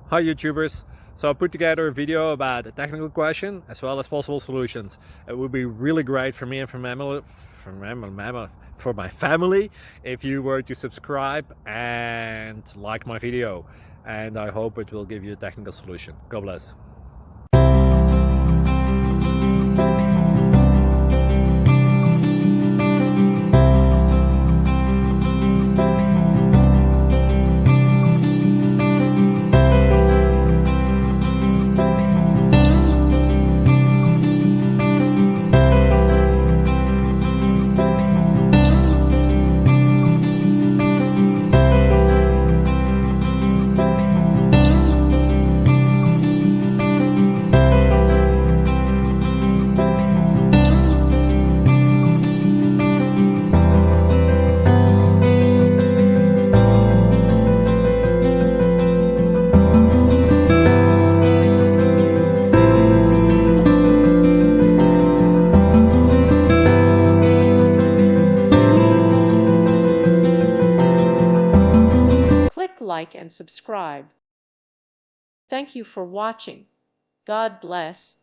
Hi YouTubers! So I put together a video about a technical question as well as possible solutions. It would be really great for me and for my family if you were to subscribe and like my video, and I hope it will give you a technical solution. God bless. Click like and subscribe. Thank you for watching. God bless.